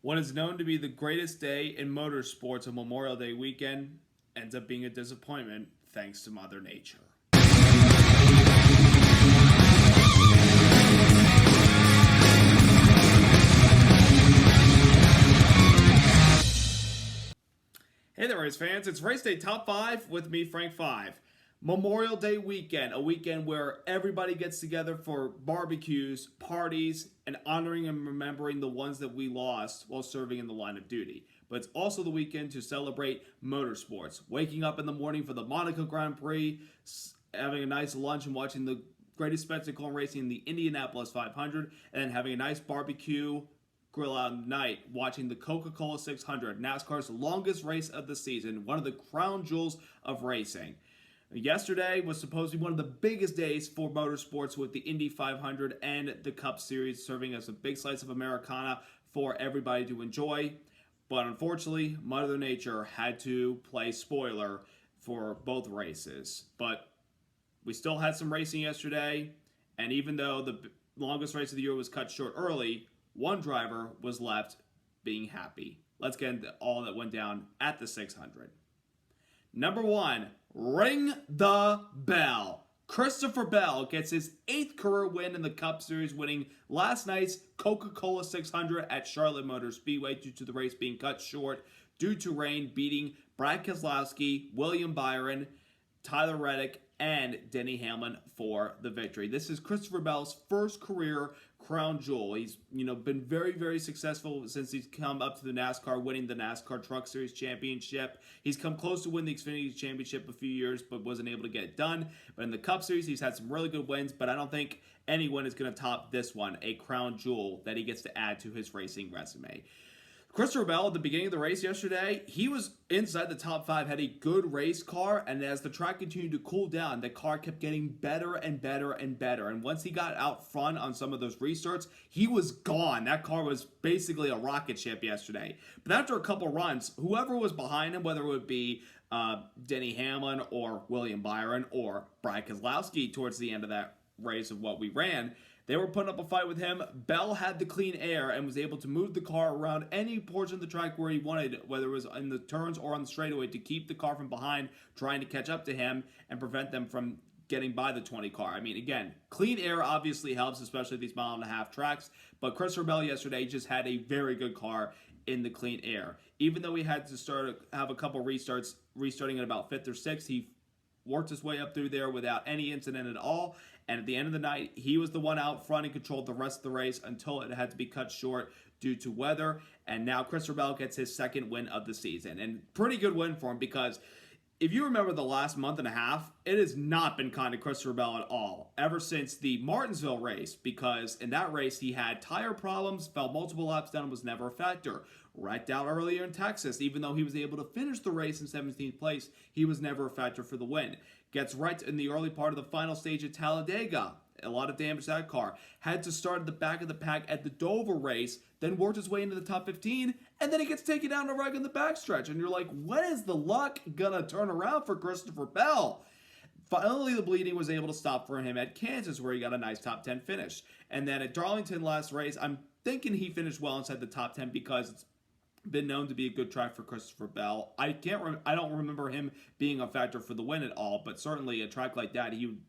What is known to be the greatest day in motorsports on Memorial Day weekend ends up being a disappointment thanks to Mother Nature. Hey there, race fans. It's Race Day Top 5 with me, Frank 5. Memorial Day weekend, a weekend where everybody gets together for barbecues, parties, and honoring and remembering the ones that we lost while serving in the line of duty. But it's also the weekend to celebrate motorsports. Waking up in the morning for the Monaco Grand Prix, having a nice lunch and watching the greatest spectacle in racing, the Indianapolis 500, and then having a nice barbecue grill out at night, watching the Coca-Cola 600, NASCAR's longest race of the season, one of the crown jewels of racing. Yesterday was supposed to be one of the biggest days for motorsports with the Indy 500 and the Cup Series serving as a big slice of Americana for everybody to enjoy. But unfortunately, Mother Nature had to play spoiler for both races. But we still had some racing yesterday, and even though the longest race of the year was cut short early, one driver was left being happy. Let's get into all that went down at the 600. Number 1, ring the bell. Christopher Bell gets his 8th career win in the Cup Series, winning last night's Coca-Cola 600 at Charlotte Motor Speedway due to the race being cut short due to rain, beating Brad Keselowski, William Byron, Tyler Reddick, and Denny Hamlin for the victory. This is Christopher Bell's first career crown jewel. He's been very, very successful since he's come up to the NASCAR, winning the NASCAR Truck Series Championship. He's come close to winning the Xfinity Championship a few years, but wasn't able to get it done. But in the Cup Series, he's had some really good wins, but I don't think anyone is going to top this one, a crown jewel that he gets to add to his racing resume. Christopher Bell, at the beginning of the race yesterday, he was inside the top 5, had a good race car, and as the track continued to cool down, the car kept getting better and better and better. And once he got out front on some of those restarts, he was gone. That car was basically a rocket ship yesterday. But after a couple runs, whoever was behind him, whether it would be Denny Hamlin or William Byron or Brad Keselowski towards the end of that race of what we ran, they were putting up a fight with him. Bell had the clean air and was able to move the car around any portion of the track where he wanted, whether it was in the turns or on the straightaway, to keep the car from behind, trying to catch up to him and prevent them from getting by the 20 car. I mean, again, clean air obviously helps, especially these mile-and-a-half tracks, but Christopher Bell yesterday just had a very good car in the clean air. Even though he had to have a couple restarts, restarting at about 5th or 6th, he worked his way up through there without any incident at all. And at the end of the night, he was the one out front and controlled the rest of the race until it had to be cut short due to weather. And now Christopher Bell gets his 2nd win of the season. And pretty good win for him, because if you remember the last month and a half, it has not been kind to Christopher Bell at all, ever since the Martinsville race, because in that race he had tire problems, fell multiple laps down, and was never a factor. Wrecked out earlier in Texas, even though he was able to finish the race in 17th place, he was never a factor for the win. Gets wrecked in the early part of the final stage at Talladega. A lot of damage to that car. Had to start at the back of the pack at the Dover race, then worked his way into the top 15, and then he gets taken down to wreck in the backstretch. And you're like, when is the luck gonna turn around for Christopher Bell? Finally, the bleeding was able to stop for him at Kansas, where he got a nice top 10 finish. And then at Darlington last race, I'm thinking he finished well inside the top 10 because it's been known to be a good track for Christopher Bell. I don't remember him being a factor for the win at all, but certainly a track like that, he would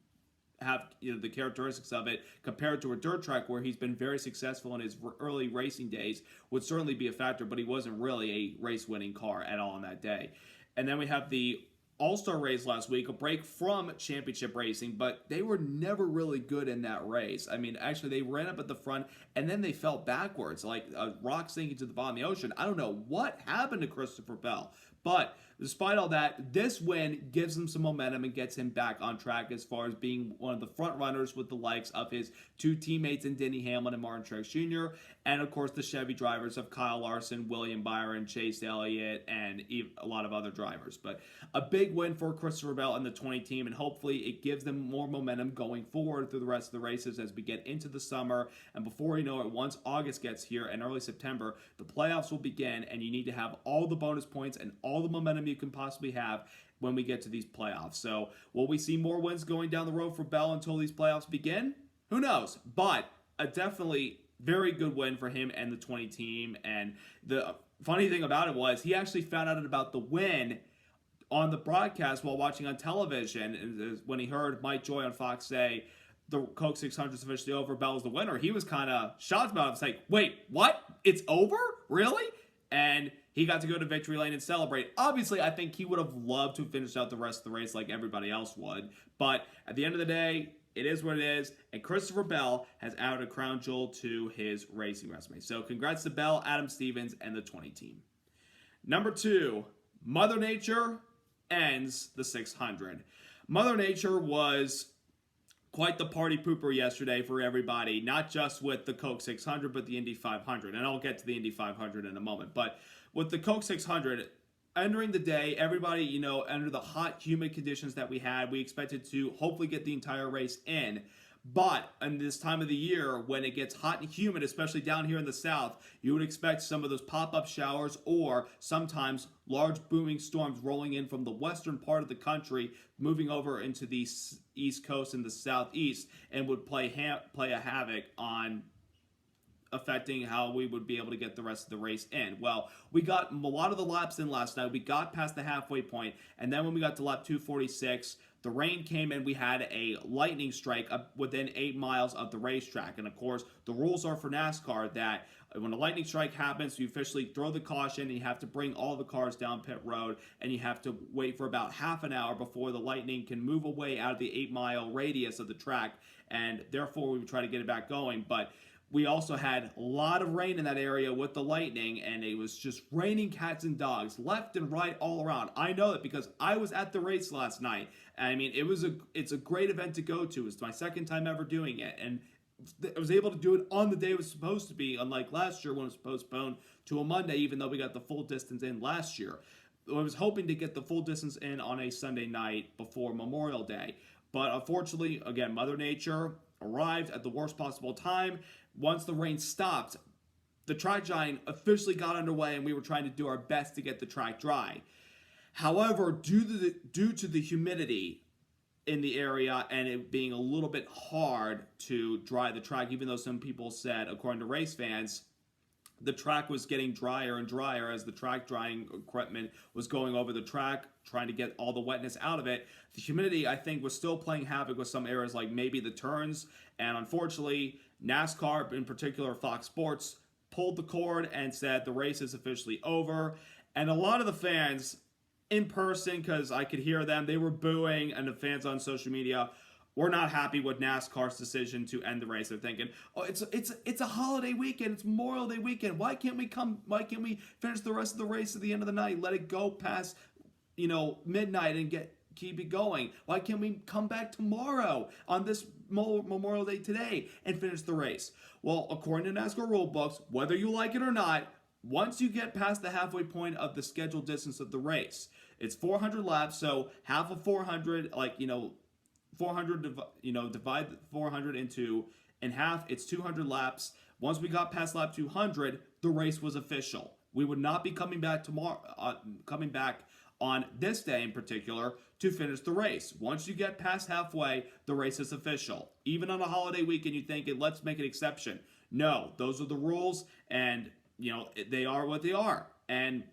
have the characteristics of it compared to a dirt track where he's been very successful in his early racing days, would certainly be a factor, but he wasn't really a race-winning car at all on that day. And then we have the All-Star race last week, a break from championship racing, but they were never really good in that race. I mean, actually, they ran up at the front, and then they fell backwards, like a rock sinking to the bottom of the ocean. I don't know what happened to Christopher Bell, but despite all that, this win gives him some momentum and gets him back on track as far as being one of the front runners with the likes of his 2 teammates in Denny Hamlin and Martin Truex Jr., and of course the Chevy drivers of Kyle Larson, William Byron, Chase Elliott, and a lot of other drivers. But a big win for Christopher Bell and the 20 team, and hopefully it gives them more momentum going forward through the rest of the races as we get into the summer. And before you know it, once August gets here and early September, the playoffs will begin, and you need to have all the bonus points and all the momentum you can possibly have when we get to these playoffs. So will we see more wins going down the road for Bell until these playoffs begin? Who knows? But definitely very good win for him and the 20 team. And the funny thing about it was he actually found out about the win on the broadcast while watching on television. When he heard Mike Joy on Fox say the Coke 600 is officially over, Bell's the winner, he was kind of shocked about it. It's like, wait, what? It's over? Really? And he got to go to victory lane and celebrate. Obviously, I think he would have loved to finish out the rest of the race like everybody else would. But at the end of the day, it is what it is. And Christopher Bell has added a crown jewel to his racing resume. So congrats to Bell, Adam Stevens, and the 20 team. Number 2, Mother Nature ends the 600. Mother Nature was quite the party pooper yesterday for everybody, not just with the Coke 600, but the Indy 500. And I'll get to the Indy 500 in a moment. But with the Coke 600, entering the day, everybody, under the hot, humid conditions that we had, we expected to hopefully get the entire race in. But in this time of the year, when it gets hot and humid, especially down here in the south, you would expect some of those pop-up showers or sometimes large booming storms rolling in from the western part of the country, moving over into the east coast and the southeast, and would play a havoc on affecting how we would be able to get the rest of the race in. Well, we got a lot of the laps in last night. We got past the halfway point, and then when we got to lap 246, the rain came and we had a lightning strike within 8 miles of the racetrack. And of course, the rules are for NASCAR that when a lightning strike happens, you officially throw the caution and you have to bring all the cars down pit road, and you have to wait for about half an hour before the lightning can move away out of the 8-mile radius of the track, and therefore we would try to get it back going. But we also had a lot of rain in that area with the lightning, and it was just raining cats and dogs left and right all around. I know that because I was at the race last night. I mean, it's a great event to go to. It's my second time ever doing it, and I was able to do it on the day it was supposed to be, unlike last year when it was postponed to a Monday, even though we got the full distance in last year. I was hoping to get the full distance in on a Sunday night before Memorial Day, but unfortunately, again, Mother Nature arrived at the worst possible time. Once the rain stopped, the track drying officially got underway, and we were trying to do our best to get the track dry. However, due to the humidity in the area and it being a little bit hard to dry the track, even though some people said, according to race fans, the track was getting drier and drier as the track drying equipment was going over the track, trying to get all the wetness out of it. The humidity, I think, was still playing havoc with some areas like maybe the turns, and unfortunately, NASCAR, in particular Fox Sports, pulled the cord and said the race is officially over. And a lot of the fans in person, because I could hear them, they were booing, and the fans on social media were not happy with NASCAR's decision to end the race. They're thinking, oh, it's a holiday weekend, it's Memorial Day weekend. Why can't we finish the rest of the race at the end of the night? Let it go past, midnight and keep it going. Why can't we come back tomorrow on this Memorial Day today and finish the race? Well, according to NASCAR rule books, whether you like it or not, once you get past the halfway point of the scheduled distance of the race, it's 400 laps, so half of 400, 400, divide 400 in half, it's 200 laps. Once we got past lap 200, the race was official. We would not be coming back on this day in particular to finish the race. Once you get past halfway, the race is official. Even on a holiday weekend, you think, let's make an exception. No, those are the rules, and they are what they are. And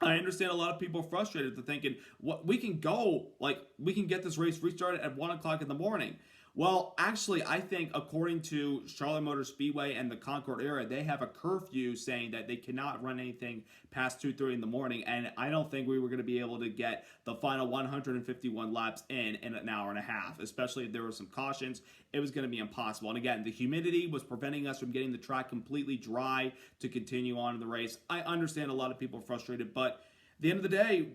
I understand a lot of people are frustrated. They're thinking, we can get this race restarted at 1 o'clock in the morning. Well, actually, I think according to Charlotte Motor Speedway and the Concord area, they have a curfew saying that they cannot run anything past 2:30 in the morning, and I don't think we were going to be able to get the final 151 laps in an hour and a half, especially if there were some cautions. It was going to be impossible. And again, the humidity was preventing us from getting the track completely dry to continue on in the race. I understand a lot of people are frustrated, but at the end of the day,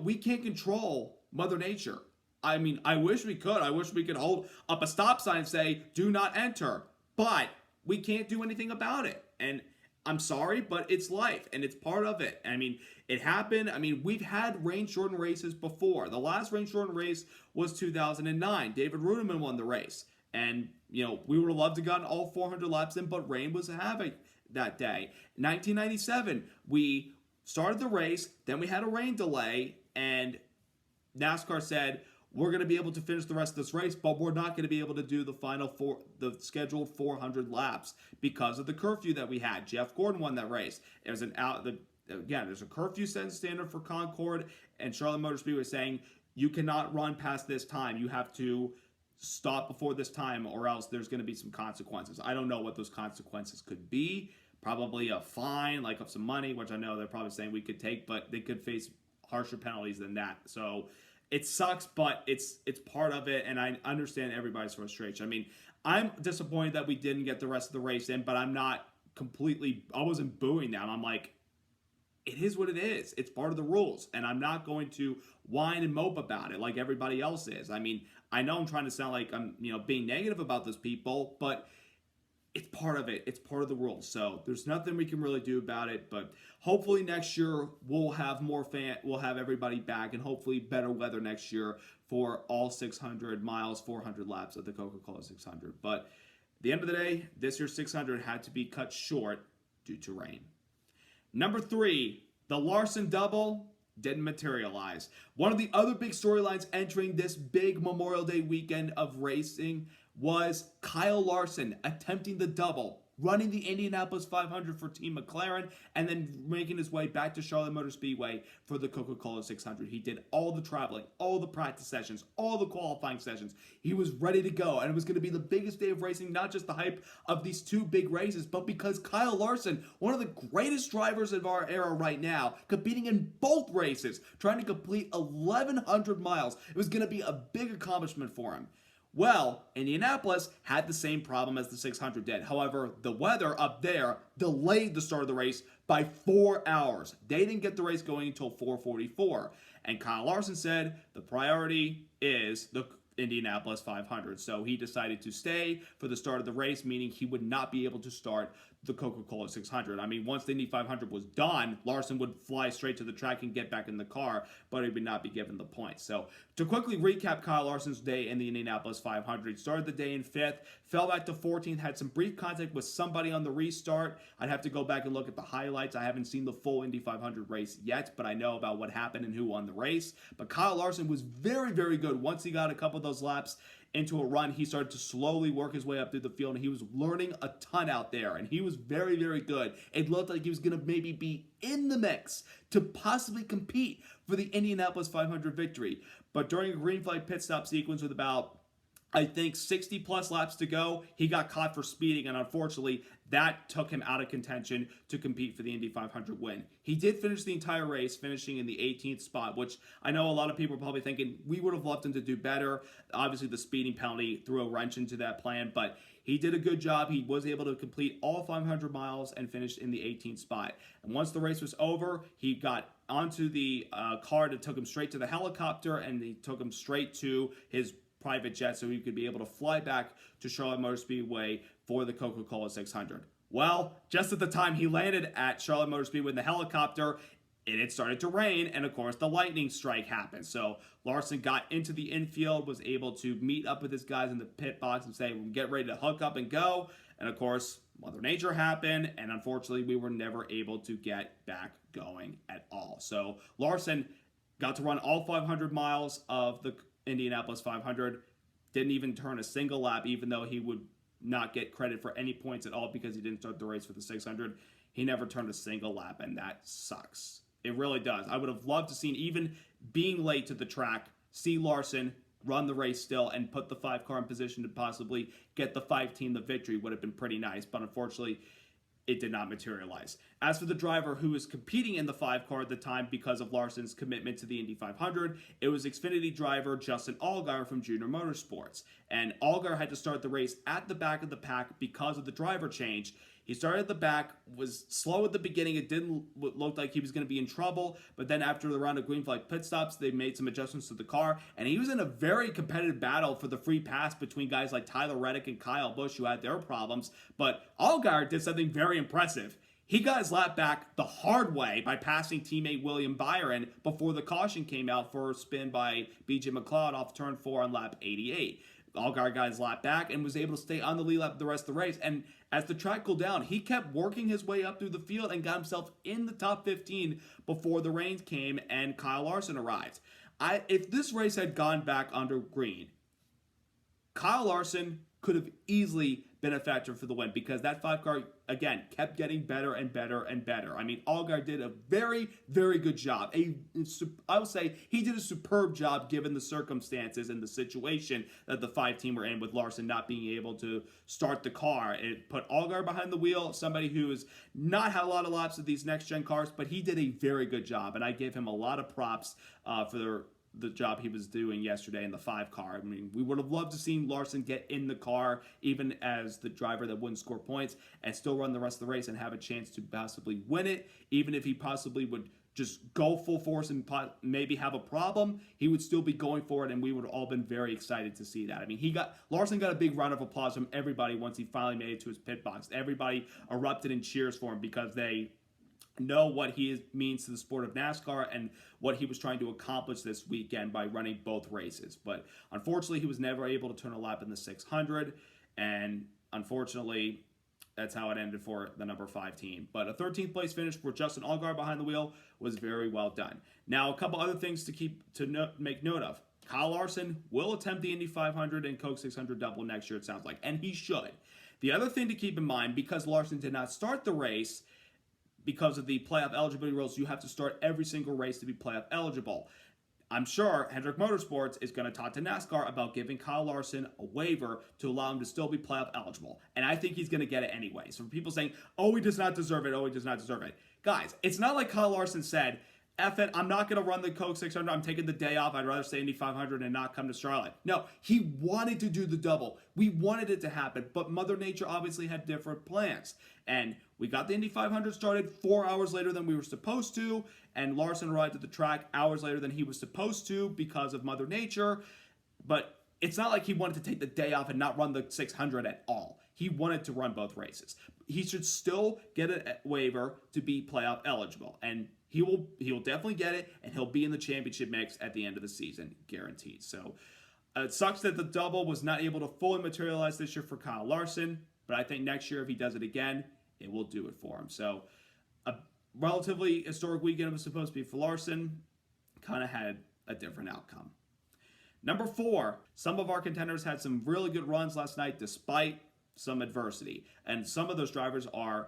we can't control Mother Nature. I mean, I wish we could. I wish we could hold up a stop sign and say, do not enter. But we can't do anything about it. And I'm sorry, but it's life, and it's part of it. I mean, it happened. I mean, we've had rain-shortened races before. The last rain-shortened race was 2009. David Ruderman won the race. And, we would have loved to have gotten all 400 laps in, but rain was havoc that day. 1997, we started the race, then we had a rain delay, and NASCAR said, we're going to be able to finish the rest of this race, but we're not going to be able to do the scheduled 400 laps because of the curfew that we had. Jeff Gordon won that race. It was there's a curfew standard for Concord, and Charlotte Motor Speedway saying you cannot run past this time. You have to stop before this time, or else there's going to be some consequences. I don't know what those consequences could be. Probably a fine, like of some money, which I know they're probably saying we could take, but they could face harsher penalties than that. So it sucks, but it's part of it, and I understand everybody's frustration. I mean, I'm disappointed that we didn't get the rest of the race in, but I'm not I wasn't booing them. I'm like, it is what it is. It's part of the rules, and I'm not going to whine and mope about it like everybody else is. I mean, I know I'm trying to sound like I'm, being negative about those people, but it's part of it. It's part of the rules. So there's nothing we can really do about it. But hopefully next year we'll have we'll have everybody back, and hopefully better weather next year for all 600 miles, 400 laps of the Coca-Cola 600. But at the end of the day, this year's 600 had to be cut short due to rain. Number 3, the Larson double didn't materialize. One of the other big storylines entering this big Memorial Day weekend of racing was Kyle Larson attempting the double, running the Indianapolis 500 for Team McLaren, and then making his way back to Charlotte Motor Speedway for the Coca-Cola 600. He did all the traveling, all the practice sessions, all the qualifying sessions. He was ready to go, and it was going to be the biggest day of racing, not just the hype of these two big races, but because Kyle Larson, one of the greatest drivers of our era right now, competing in both races, trying to complete 1,100 miles. It was going to be a big accomplishment for him. Well, Indianapolis had the same problem as the 600 did. However, the weather up there delayed the start of the race by 4 hours. They didn't get the race going until 4:44. And Kyle Larson said the priority is the Indianapolis 500. So he decided to stay for the start of the race, meaning he would not be able to start the Coca-Cola 600. I mean, once the Indy 500 was done, Larson would fly straight to the track and get back in the car, but he would not be given the points. So to quickly recap Kyle Larson's day in the Indianapolis 500, he started the day in 5th, fell back to 14th, had some brief contact with somebody on the restart. I'd have to go back and look at the highlights. I haven't seen the full Indy 500 race yet, but I know about what happened and who won the race. But Kyle Larson was very, very good. Once he got a couple of those laps into a run, he started to slowly work his way up through the field, and he was learning a ton out there, and he was very, very good. It looked like he was going to maybe be in the mix to possibly compete for the Indianapolis 500 victory. But during a green flag pit stop sequence with about, I think, 60 plus laps to go, he got caught for speeding, and unfortunately, that took him out of contention to compete for the Indy 500 win. He did finish the entire race, finishing in the 18th spot, which I know a lot of people are probably thinking we would have loved him to do better. Obviously, the speeding penalty threw a wrench into that plan, but he did a good job. He was able to complete all 500 miles and finished in the 18th spot. And once the race was over, he got onto the car that took him straight to the helicopter, and he took him straight to his private jet so he could be able to fly back to Charlotte Motor Speedway for the Coca-Cola 600. Well, just at the time he landed at Charlotte Motor Speedway in the helicopter, it had started to rain, and of course the lightning strike happened. So Larson got into the infield, was able to meet up with his guys in the pit box and say, get ready to hook up and go. And of course, Mother Nature happened, and unfortunately we were never able to get back going at all. So Larson got to run all 500 miles of the Indianapolis 500, didn't even turn a single lap, even though he would not get credit for any points at all because he didn't start the race for the 600. He never turned a single lap, and that sucks. It really does. I would have loved to seen, even being late to the track, see Larson run the race still and put the 5 car in position to possibly get the 5 team the victory. Would have been pretty nice, but unfortunately it did not materialize. As for the driver who was competing in the 5 car at the time because of Larson's commitment to the Indy 500, it was Xfinity driver Justin Allgaier from Junior Motorsports. And Allgaier had to start the race at the back of the pack because of the driver change. He started at the back, was slow at the beginning. It didn't look like he was going to be in trouble. But then after the round of green flag pit stops, they made some adjustments to the car. And he was in a very competitive battle for the free pass between guys like Tyler Reddick and Kyle Busch, who had their problems. But Allgaier did something very impressive. He got his lap back the hard way by passing teammate William Byron before the caution came out for a spin by B.J. McLeod off turn 4 on lap 88. Allgaier got his lap back and was able to stay on the lead lap the rest of the race. And as the track cooled down, he kept working his way up through the field and got himself in the top 15 before the rain came and Kyle Larson arrived. If this race had gone back under green, Kyle Larson could have easily been a factor for the win because that 5 car, again, kept getting better and better and better. I mean, Allgaier did a very, very good job. I would say he did a superb job given the circumstances and the situation that the 5 team were in with Larson not being able to start the car. It put Allgaier behind the wheel, somebody who has not had a lot of laps of these next-gen cars, but he did a very good job, and I gave him a lot of props for the job he was doing yesterday in the 5 car. I mean, we would have loved to see Larson get in the car, even as the driver that wouldn't score points, and still run the rest of the race and have a chance to possibly win it. Even if he possibly would just go full force and maybe have a problem, he would still be going for it, and we would have all been very excited to see that. I mean, Larson got a big round of applause from everybody once he finally made it to his pit box. Everybody erupted in cheers for him because they know what he means to the sport of NASCAR and what he was trying to accomplish this weekend by running both races. But unfortunately, he was never able to turn a lap in the 600, and unfortunately, that's how it ended for the number 5 team. But a 13th place finish for Justin Allgaier behind the wheel was very well done. Now, a couple other things to make note of. Kyle Larson will attempt the Indy 500 and Coke 600 double next year, it sounds like, and he should. The other thing to keep in mind, because Larson did not start the race, because of the playoff eligibility rules, you have to start every single race to be playoff eligible. I'm sure Hendrick Motorsports is going to talk to NASCAR about giving Kyle Larson a waiver to allow him to still be playoff eligible. And I think he's going to get it anyway. So for people saying, oh, he does not deserve it, oh, he does not deserve it. Guys, it's not like Kyle Larson said, F it, I'm not going to run the Coke 600. I'm taking the day off. I'd rather stay Indy 500 and not come to Charlotte. No, he wanted to do the double. We wanted it to happen, but Mother Nature obviously had different plans. And we got the Indy 500 started 4 hours later than we were supposed to, and Larson arrived at the track hours later than he was supposed to because of Mother Nature. But it's not like he wanted to take the day off and not run the 600 at all. He wanted to run both races. He should still get a waiver to be playoff eligible, and he will definitely get it, and he'll be in the championship mix at the end of the season, guaranteed. So it sucks that the double was not able to fully materialize this year for Kyle Larson, but I think next year if he does it again, it will do it for him. So a relatively historic weekend was supposed to be for Larson, kind of had a different outcome. Number 4, some of our contenders had some really good runs last night despite some adversity, and some of those drivers are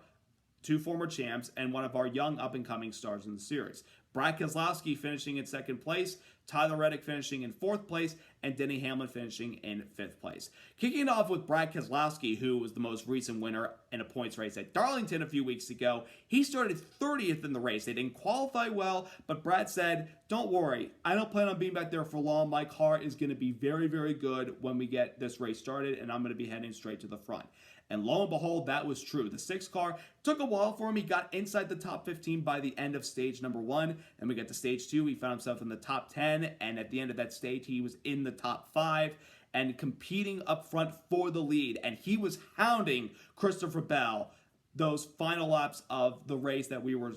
2 former champs, and one of our young up-and-coming stars in the series. Brad Keselowski finishing in 2nd place, Tyler Reddick finishing in 4th place, and Denny Hamlin finishing in 5th place. Kicking it off with Brad Keselowski, who was the most recent winner in a points race at Darlington a few weeks ago. He started 30th in the race. They didn't qualify well, but Brad said, don't worry, I don't plan on being back there for long. My car is going to be very, very good when we get this race started, and I'm going to be heading straight to the front. And lo and behold, that was true. The 6 car took a while for him. He got inside the top 15 by the end of stage number 1. And we get to stage 2. He found himself in the top 10. And at the end of that stage, he was in the top 5 and competing up front for the lead. And he was hounding Christopher Bell those final laps of the race that we were,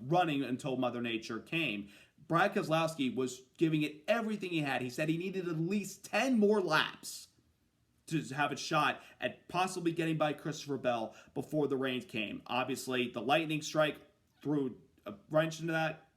running until Mother Nature came. Brad Keselowski was giving it everything he had. He said he needed at least 10 more laps to have a shot at possibly getting by Christopher Bell before the rain came. Obviously, the lightning strike threw a wrench into that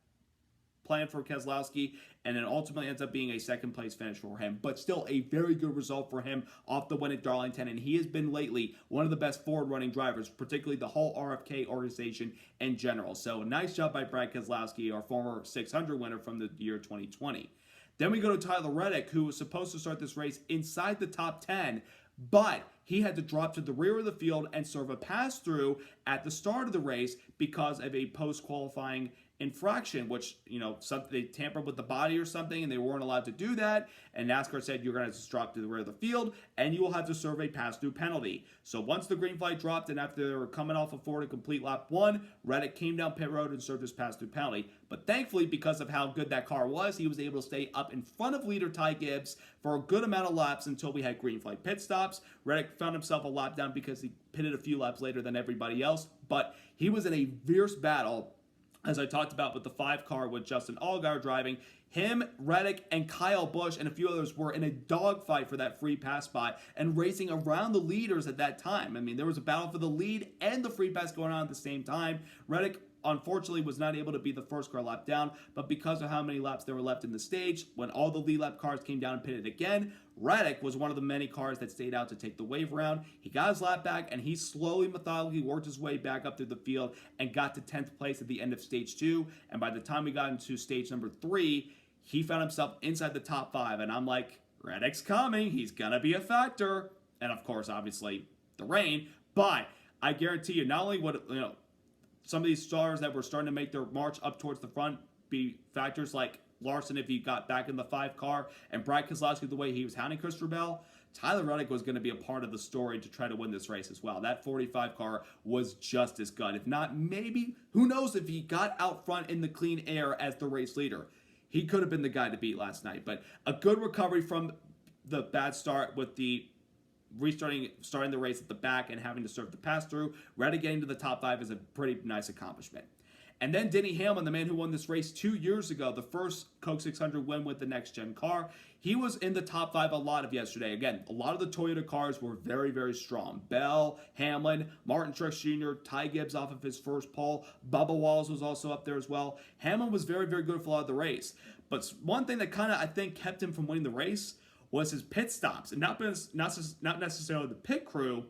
plan for Keselowski, and it ultimately ends up being a 2nd place finish for him. But still a very good result for him off the win at Darlington, and he has been lately one of the best forward-running drivers, particularly the whole RFK organization in general. So nice job by Brad Keselowski, our former 600 winner from the year 2020. Then we go to Tyler Reddick, who was supposed to start this race inside the top 10, but he had to drop to the rear of the field and serve a pass-through at the start of the race because of a post-qualifying infraction, which, they tampered with the body or something, and they weren't allowed to do that. And NASCAR said, you're going to have to drop to the rear of the field, and you will have to serve a pass-through penalty. So once the green flag dropped, and after they were coming off of 4 to complete lap 1, Reddick came down pit road and served his pass-through penalty. But thankfully, because of how good that car was, he was able to stay up in front of leader Ty Gibbs for a good amount of laps until we had green flag pit stops. Reddick found himself a lap down because he pitted a few laps later than everybody else, but he was in a fierce battle, as I talked about with the 5 car with Justin Allgaier driving. Him, Reddick, and Kyle Busch and a few others were in a dogfight for that free pass spot and racing around the leaders at that time. I mean, there was a battle for the lead and the free pass going on at the same time. Reddick, unfortunately, was not able to be the first car lap down, but because of how many laps there were left in the stage, when all the lead lap cars came down and pitted again, Reddick was one of the many cars that stayed out to take the wave round. He got his lap back, and he slowly, methodically worked his way back up through the field and got to 10th place at the end of stage 2. And by the time we got into stage number 3, he found himself inside the top 5. And I'm like, Reddick's coming. He's going to be a factor. And of course, obviously, the rain. But I guarantee you, not only would, some of these stars that were starting to make their march up towards the front be factors like Larson if he got back in the 5 car, and Brad Keselowski the way he was hounding Christopher Bell, Tyler Reddick was going to be a part of the story to try to win this race as well. That 45 car was just as good. If not, maybe, who knows if he got out front in the clean air as the race leader. He could have been the guy to beat last night. But a good recovery from the bad start with the starting the race at the back and having to serve the pass through. Reddick getting to the top 5 is a pretty nice accomplishment. And then Denny Hamlin, the man who won this race 2 years ago, the first Coke 600 win with the next-gen car, he was in the top 5 a lot of yesterday. Again, a lot of the Toyota cars were very, very strong. Bell, Hamlin, Martin Truex Jr., Ty Gibbs off of his first pole. Bubba Wallace was also up there as well. Hamlin was very, very good for a lot of the race. But one thing that kind of, I think, kept him from winning the race was his pit stops. And not necessarily the pit crew,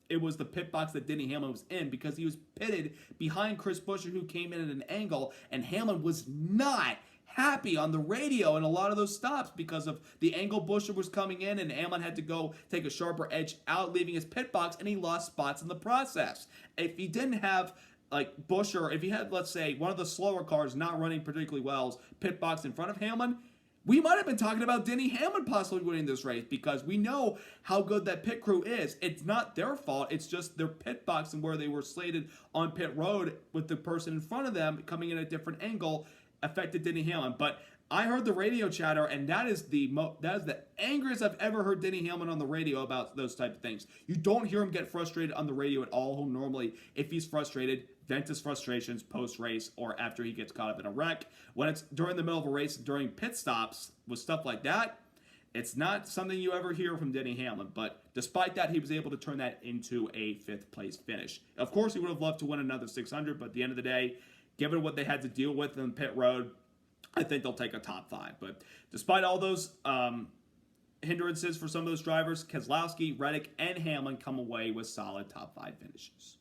it was the pit box that Denny Hamlin was in, because he was pitted behind Chris Buescher, who came in at an angle, and Hamlin was not happy on the radio in a lot of those stops because of the angle Buescher was coming in, and Hamlin had to go take a sharper edge out, leaving his pit box, and he lost spots in the process. If he didn't have like Buescher, if he had, let's say, one of the slower cars not running particularly well, pit box in front of Hamlin, we might have been talking about Denny Hamlin possibly winning this race, because we know how good that pit crew is. It's not their fault. It's just their pit box and where they were slated on pit road with the person in front of them coming in at a different angle affected Denny Hamlin. But I heard the radio chatter, and that is the angriest I've ever heard Denny Hamlin on the radio about those type of things. You don't hear him get frustrated on the radio at all. He'll normally, if he's frustrated, vent his frustrations post-race or after he gets caught up in a wreck. When it's during the middle of a race, during pit stops, with stuff like that, it's not something you ever hear from Denny Hamlin. But despite that, he was able to turn that into a 5th place finish. Of course, he would have loved to win another 600, but at the end of the day, given what they had to deal with in pit road, I think they'll take a top 5. But despite all those hindrances for some of those drivers, Keselowski, Reddick, and Hamlin come away with solid top 5 finishes.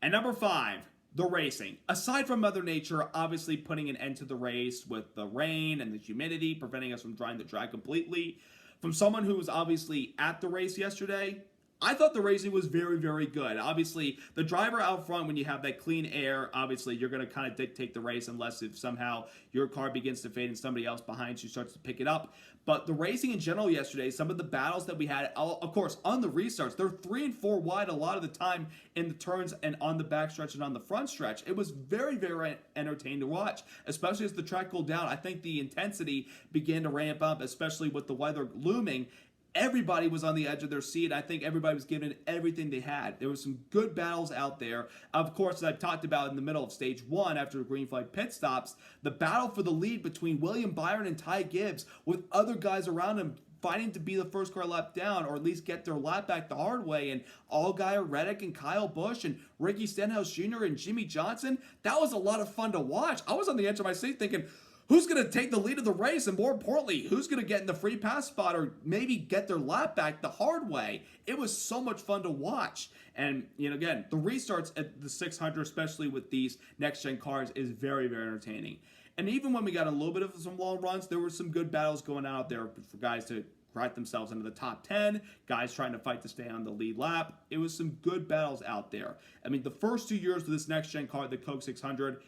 And number 5, the racing. Aside from Mother Nature obviously putting an end to the race with the rain and the humidity, preventing us from drying the track completely, from someone who was obviously at the race yesterday, I thought the racing was very, very good. Obviously, the driver out front, when you have that clean air, obviously you're going to kind of dictate the race unless if somehow your car begins to fade and somebody else behind you starts to pick it up. But the racing in general yesterday, some of the battles that we had, of course, on the restarts, they're 3 and 4 wide a lot of the time in the turns and on the backstretch and on the front stretch. It was very, very entertaining to watch, especially as the track cooled down. I think the intensity began to ramp up, especially with the weather looming. Everybody was on the edge of their seat. I think everybody was giving everything they had. There were some good battles out there. Of course, as I've talked about in the middle of stage 1 after the green flag pit stops, the battle for the lead between William Byron and Ty Gibbs with other guys around him fighting to be the first car lap down or at least get their lap back the hard way, and Allgaier, Reddick, and Kyle Busch, and Ricky Stenhouse Jr. and Jimmy Johnson, that was a lot of fun to watch. I was on the edge of my seat thinking, who's going to take the lead of the race? And more importantly, who's going to get in the free pass spot or maybe get their lap back the hard way? It was so much fun to watch. And, again, the restarts at the 600, especially with these next-gen cars, is very, very entertaining. And even when we got a little bit of some long runs, there were some good battles going out there for guys to write themselves into the top 10, guys trying to fight to stay on the lead lap. It was some good battles out there. I mean, the first 2 years of this next-gen car, the Coke 600,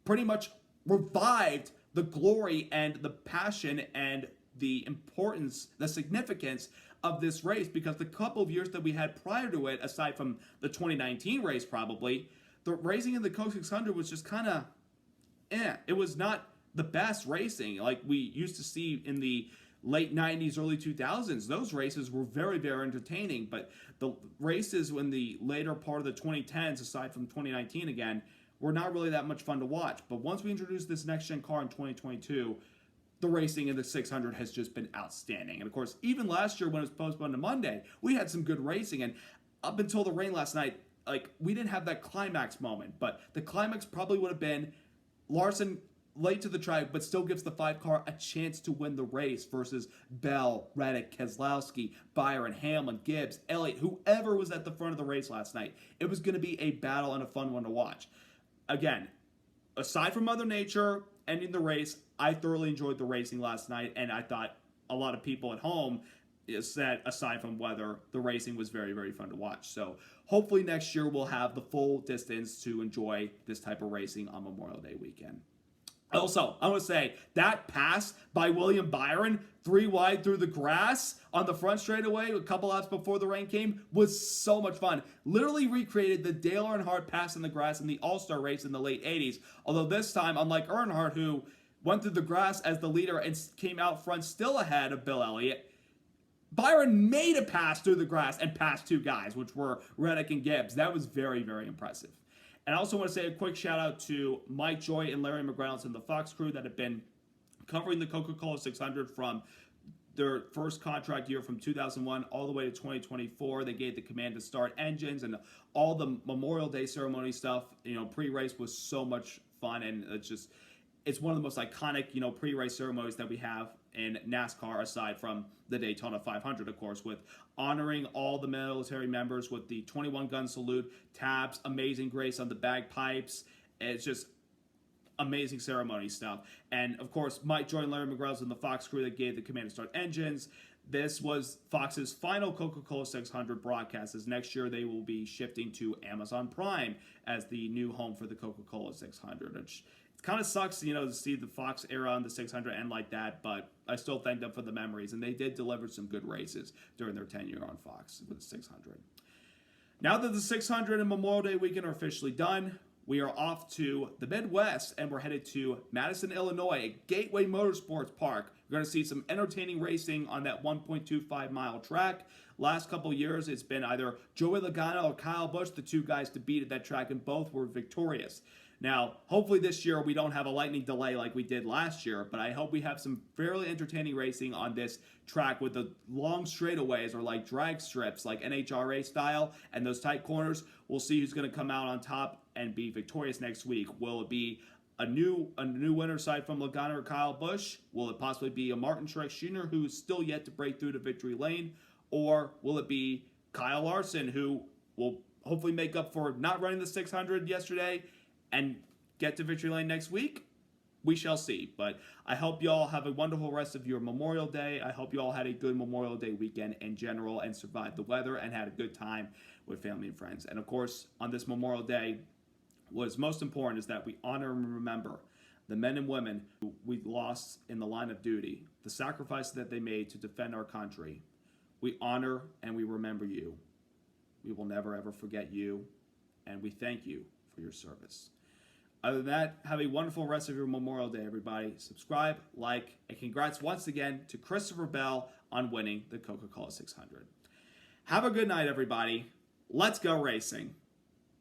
pretty much revived the glory and the passion and the importance, the significance of this race, because the couple of years that we had prior to it, aside from the 2019 race probably, the racing in the Coke 600 was just kind of, it was not the best racing like we used to see in the late 90s, early 2000s. Those races were very, very entertaining, but the races in the later part of the 2010s, aside from 2019 again, were not really that much fun to watch. But once we introduced this next-gen car in 2022, the racing in the 600 has just been outstanding. And of course, even last year when it was postponed to Monday, we had some good racing. And up until the rain last night, like, we didn't have that climax moment. But the climax probably would have been Larson late to the track, but still gives the 5 car a chance to win the race versus Bell, Reddick, Keselowski, Byron, Hamlin, Gibbs, Elliott, whoever was at the front of the race last night. It was going to be a battle and a fun one to watch. Again, aside from Mother Nature ending the race, I thoroughly enjoyed the racing last night, and I thought a lot of people at home said, aside from weather, the racing was very, very fun to watch. So hopefully next year we'll have the full distance to enjoy this type of racing on Memorial Day weekend. Also, I want to say, that pass by William Byron, 3 wide through the grass on the front straightaway a couple laps before the rain came, was so much fun. Literally recreated the Dale Earnhardt pass in the grass in the All-Star race in the late 80s. Although this time, unlike Earnhardt, who went through the grass as the leader and came out front still ahead of Bill Elliott, Byron made a pass through the grass and passed 2 guys, which were Reddick and Gibbs. That was very, very impressive. And I also want to say a quick shout out to Mike Joy and Larry McReynolds and the Fox crew that have been covering the Coca-Cola 600 from their first contract year from 2001 all the way to 2024. They gave the command to start engines and all the Memorial Day ceremony stuff. Pre-race was so much fun, and it's one of the most iconic, pre-race ceremonies that we have in NASCAR, aside from the Daytona 500, of course, with honoring all the military members with the 21-gun salute, taps, amazing grace on the bagpipes. It's just amazing ceremony stuff. And, of course, Mike Joy and Larry McReynolds and the Fox crew that gave the command to start engines. This was Fox's final Coca-Cola 600 broadcast, as next year they will be shifting to Amazon Prime as the new home for the Coca-Cola 600, which kind of sucks, to see the Fox era on the 600 end like that, but I still thank them for the memories, and they did deliver some good races during their tenure on Fox with the 600. Now that the 600 and Memorial Day weekend are officially done, we are off to the Midwest, and we're headed to Madison, Illinois, at Gateway Motorsports Park. We're going to see some entertaining racing on that 1.25-mile track. Last couple years, it's been either Joey Logano or Kyle Busch, the 2 guys to beat at that track, and both were victorious. Now, hopefully this year we don't have a lightning delay like we did last year, but I hope we have some fairly entertaining racing on this track with the long straightaways or like drag strips, like NHRA style, and those tight corners. We'll see who's going to come out on top and be victorious next week. Will it be a new winner aside from Logano or Kyle Busch? Will it possibly be a Martin Truex Jr. who's still yet to break through to victory lane? Or will it be Kyle Larson, who will hopefully make up for not running the 600 yesterday and get to victory lane next week? We shall see. But I hope you all have a wonderful rest of your Memorial Day. I hope you all had a good Memorial Day weekend in general and survived the weather and had a good time with family and friends. And of course, on this Memorial Day, what's most important is that we honor and remember the men and women who we lost in the line of duty, the sacrifices that they made to defend our country. We honor and we remember you. We will never ever forget you, and we thank you for your service. Other than that, have a wonderful rest of your Memorial Day, everybody. Subscribe, like, and congrats once again to Christopher Bell on winning the Coca-Cola 600. Have a good night, everybody. Let's go racing.